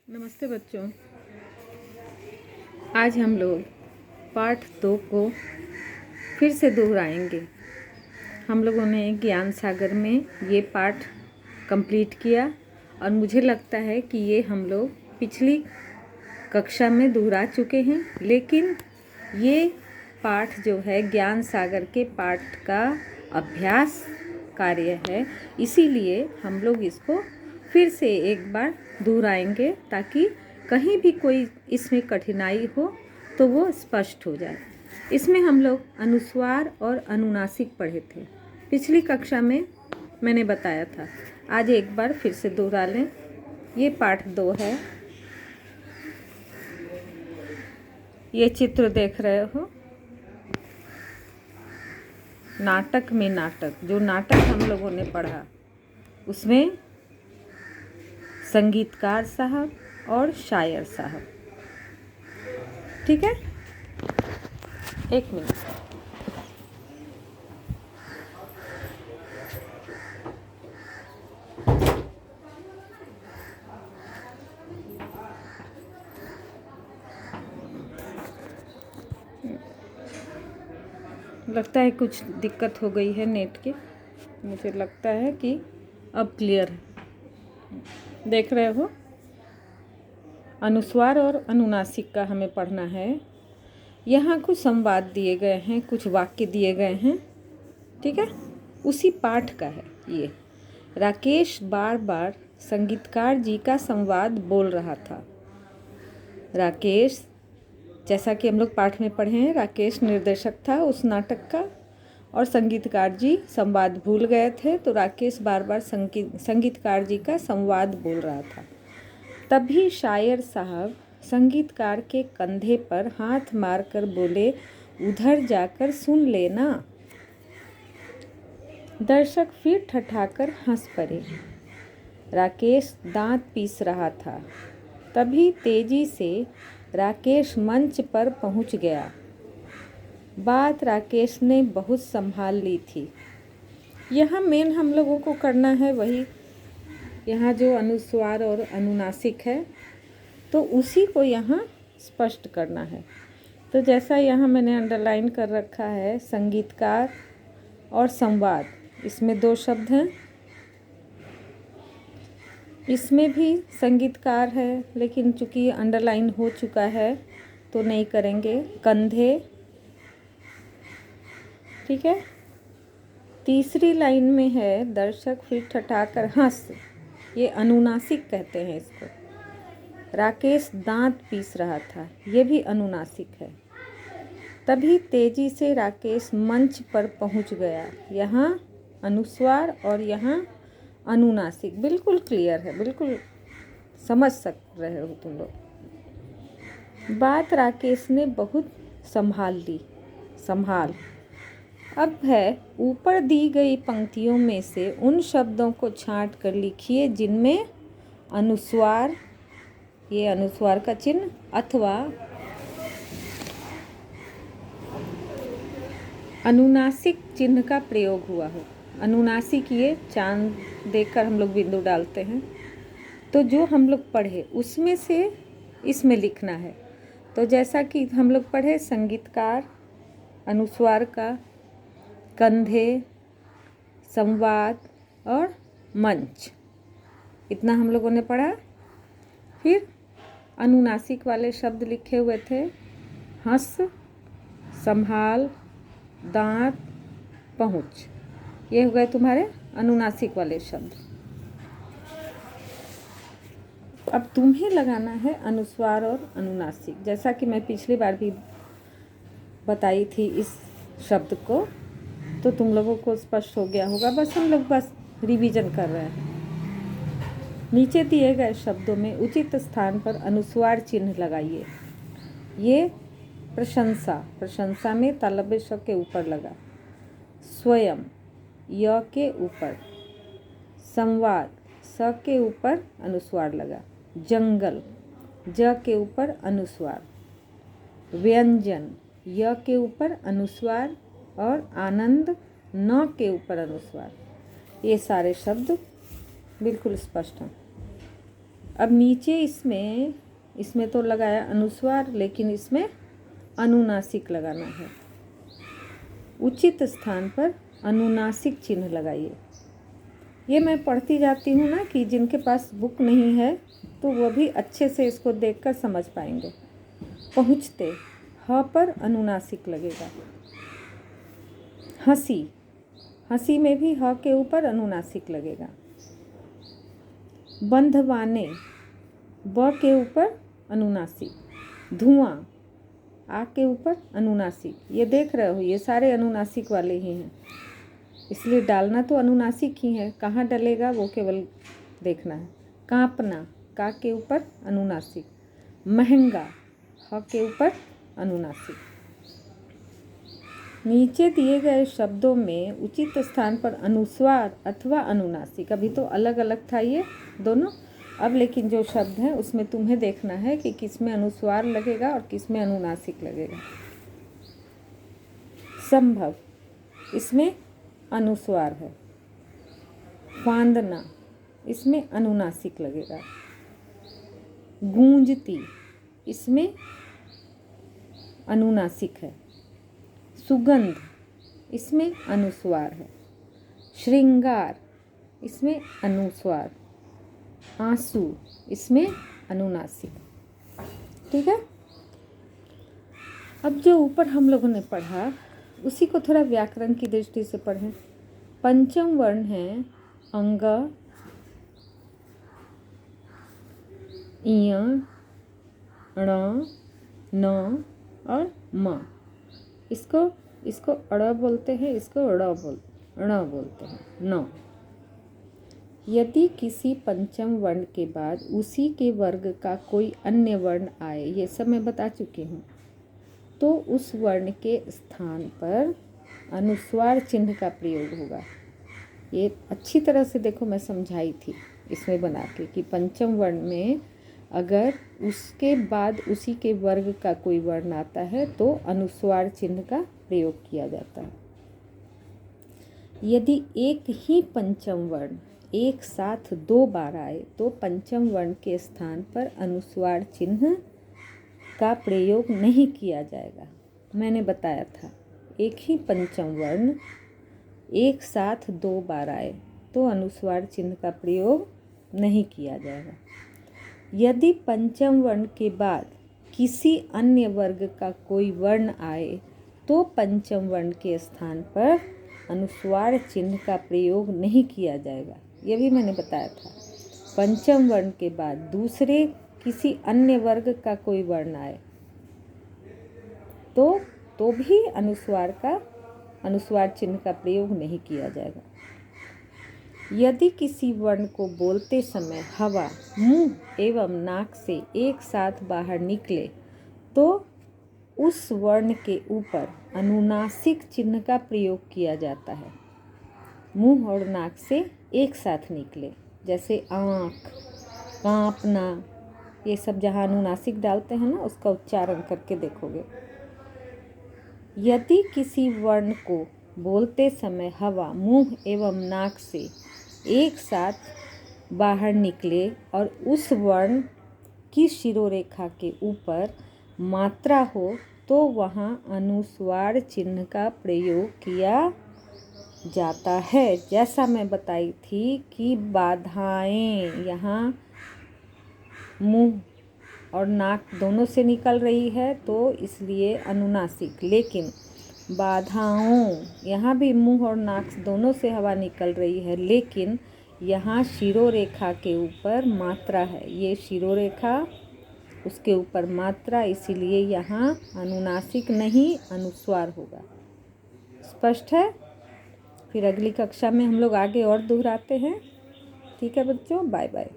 नमस्ते बच्चों। आज हम लोग पाठ 2 को फिर से दोहराएंगे। हम लोगों ने ज्ञान सागर में ये पाठ कंप्लीट किया और मुझे लगता है कि ये हम लोग पिछली कक्षा में दोहरा चुके हैं, लेकिन ये पाठ जो है ज्ञान सागर के पाठ का अभ्यास कार्य है, इसीलिए हम लोग इसको फिर से एक बार दोहराएंगे ताकि कहीं भी कोई इसमें कठिनाई हो तो वो स्पष्ट हो जाए। इसमें हम लोग अनुस्वार और अनुनासिक पढ़े थे पिछली कक्षा में, मैंने बताया था। आज एक बार फिर से दोहरा लें। ये पाठ 2 है। ये चित्र देख रहे हो, नाटक में नाटक, जो नाटक हम लोगों ने पढ़ा उसमें संगीतकार साहब और शायर साहब। ठीक है, एक मिनट। लगता है कुछ दिक्कत हो गई है नेट की। मुझे लगता है कि अब क्लियर है। देख रहे हो, अनुस्वार और अनुनासिक का हमें पढ़ना है। यहाँ कुछ संवाद दिए गए हैं, कुछ वाक्य दिए गए हैं। ठीक है, उसी पाठ का है ये। राकेश बार बार संगीतकार जी का संवाद बोल रहा था। राकेश, जैसा कि हम लोग पाठ में पढ़े हैं, राकेश निर्देशक था उस नाटक का और संगीतकार जी संवाद भूल गए थे, तो राकेश बार बार संगीतकार जी का संवाद बोल रहा था। तभी शायर साहब संगीतकार के कंधे पर हाथ मारकर बोले, उधर जाकर सुन लेना। दर्शक फिर ठठाकर हंस पड़े। राकेश दांत पीस रहा था। तभी तेजी से राकेश मंच पर पहुंच गया। बात राकेश ने बहुत संभाल ली थी। यहाँ मेन हम लोगों को करना है वही, यहाँ जो अनुस्वार और अनुनासिक है तो उसी को यहाँ स्पष्ट करना है। तो जैसा यहाँ मैंने अंडरलाइन कर रखा है, संगीतकार और संवाद, इसमें 2 शब्द हैं। इसमें भी संगीतकार है, लेकिन चूंकि अंडरलाइन हो चुका है तो नहीं करेंगे। कंधे, ठीक है। तीसरी लाइन में है दर्शक फिर ठठाकर हंस, ये अनुनासिक कहते हैं इसको। राकेश दांत पीस रहा था, ये भी अनुनासिक है। तभी तेजी से राकेश मंच पर पहुंच गया। यहाँ अनुस्वार और यहाँ अनुनासिक। बिल्कुल क्लियर है, बिल्कुल समझ सक रहे हो तुम लोग। बात राकेश ने बहुत संभाल ली। संभाल अब है, ऊपर दी गई पंक्तियों में से उन शब्दों को छांट कर लिखिए जिनमें अनुस्वार, ये अनुस्वार का चिन्ह, अथवा अनुनासिक चिन्ह का प्रयोग हुआ हो। अनुनासिक, ये चांद देखकर हम लोग बिंदु डालते हैं, तो जो हम लोग पढ़े उसमें से इसमें लिखना है। तो जैसा कि हम लोग पढ़े, संगीतकार, अनुस्वार का, कंधे, संवाद और मंच, इतना हम लोगों ने पढ़ा। फिर अनुनासिक वाले शब्द लिखे हुए थे, हंस, संभाल, दांत, पहुँच, ये हो गए तुम्हारे अनुनासिक वाले शब्द। अब तुम्हें लगाना है अनुस्वार और अनुनासिक, जैसा कि मैं पिछली बार भी बताई थी इस शब्द को, तो तुम लोगों को स्पष्ट हो गया होगा। बस हम लोग बस रिवीजन कर रहे हैं। नीचे दिए गए शब्दों में उचित स्थान पर अनुस्वार चिन्ह लगाइए। ये प्रशंसा, प्रशंसा में तालव्य श के ऊपर लगा। स्वयं, य के ऊपर। संवाद, स के ऊपर अनुस्वार लगा। जंगल, ज के ऊपर अनुस्वार। व्यंजन, य के ऊपर अनुस्वार और आनंद, न के ऊपर अनुस्वार। ये सारे शब्द बिल्कुल स्पष्ट हैं। अब नीचे इसमें तो लगाया अनुस्वार, लेकिन इसमें अनुनासिक लगाना है। उचित स्थान पर अनुनासिक चिन्ह लगाइए। ये मैं पढ़ती जाती हूँ ना, कि जिनके पास बुक नहीं है तो वह भी अच्छे से इसको देखकर समझ पाएंगे। पहुँचते, ह पर अनुनासिक लगेगा। हंसी, हंसी में भी ह के ऊपर अनुनासिक लगेगा। बंधवाने, ब के ऊपर अनुनासिक। धुआं, आ के ऊपर अनुनासिक। ये देख रहे हो, ये सारे अनुनासिक वाले ही हैं, इसलिए डालना तो अनुनासिक ही है, कहाँ डलेगा वो केवल देखना है। कांपना, का के ऊपर अनुनासिक। महंगा, ह के ऊपर अनुनासिक। नीचे दिए गए शब्दों में उचित स्थान पर अनुस्वार अथवा अनुनासिक, अभी तो अलग अलग था ये दोनों, अब लेकिन जो शब्द है उसमें तुम्हें देखना है कि किस में अनुस्वार लगेगा और किस में अनुनासिक लगेगा। संभव, इसमें अनुस्वार है। फांदना, इसमें अनुनासिक लगेगा। गूंजती, इसमें अनुनासिक है। सुगंध, इसमें अनुस्वार है। श्रृंगार, इसमें अनुस्वार। आंसू, इसमें अनुनासिक। ठीक है। अब जो ऊपर हम लोगों ने पढ़ा उसी को थोड़ा व्याकरण की दृष्टि से पढ़ें। पंचम वर्ण है अंग, इय, ण, न और म। इसको अड़ बोलते हैं, इसको ण बोलते हैं, न। यदि किसी पंचम वर्ण के बाद उसी के वर्ग का कोई अन्य वर्ण आए, ये सब मैं बता चुकी हूँ, तो उस वर्ण के स्थान पर अनुस्वार चिन्ह का प्रयोग होगा। ये अच्छी तरह से देखो, मैं समझाई थी इसमें बना के कि पंचम वर्ण में अगर उसके बाद उसी के वर्ग का कोई वर्ण आता है तो अनुस्वार चिन्ह का प्रयोग किया जाता है। यदि एक ही पंचम वर्ण एक साथ 2 बार आए तो पंचम वर्ण के स्थान पर अनुस्वार चिन्ह का प्रयोग नहीं किया जाएगा। मैंने बताया था, एक ही पंचम वर्ण एक साथ 2 बार आए तो अनुस्वार चिन्ह का प्रयोग नहीं किया जाएगा। यदि पंचम वर्ण के बाद किसी अन्य वर्ग का कोई वर्ण आए तो पंचम वर्ण के स्थान पर अनुस्वार चिन्ह का प्रयोग नहीं किया जाएगा। ये भी मैंने बताया था। पंचम वर्ण के बाद दूसरे किसी अन्य वर्ग का कोई वर्ण आए तो भी अनुस्वार चिन्ह का प्रयोग नहीं किया जाएगा। यदि किसी वर्ण को बोलते समय हवा मुंह एवं नाक से एक साथ बाहर निकले तो उस वर्ण के ऊपर अनुनासिक चिन्ह का प्रयोग किया जाता है। मुंह और नाक से एक साथ निकले, जैसे आँख, कांपना, ये सब जहाँ अनुनासिक डालते हैं ना, उसका उच्चारण करके देखोगे। यदि किसी वर्ण को बोलते समय हवा मुंह एवं नाक से एक साथ बाहर निकले और उस वर्ण की शिरोरेखा के ऊपर मात्रा हो तो वहाँ अनुस्वार चिन्ह का प्रयोग किया जाता है। जैसा मैं बताई थी कि बाधाएं यहाँ मुंह और नाक दोनों से निकल रही है तो इसलिए अनुनासिक, लेकिन बाधाओं यहाँ भी मुंह और नाक दोनों से हवा निकल रही है, लेकिन यहाँ शिरोरेखा के ऊपर मात्रा है। ये शिरोरेखा, उसके ऊपर मात्रा, इसीलिए यहाँ अनुनासिक नहीं अनुस्वार होगा। स्पष्ट है? फिर अगली कक्षा में हम लोग आगे और दोहराते हैं। ठीक है बच्चों, बाय बाय।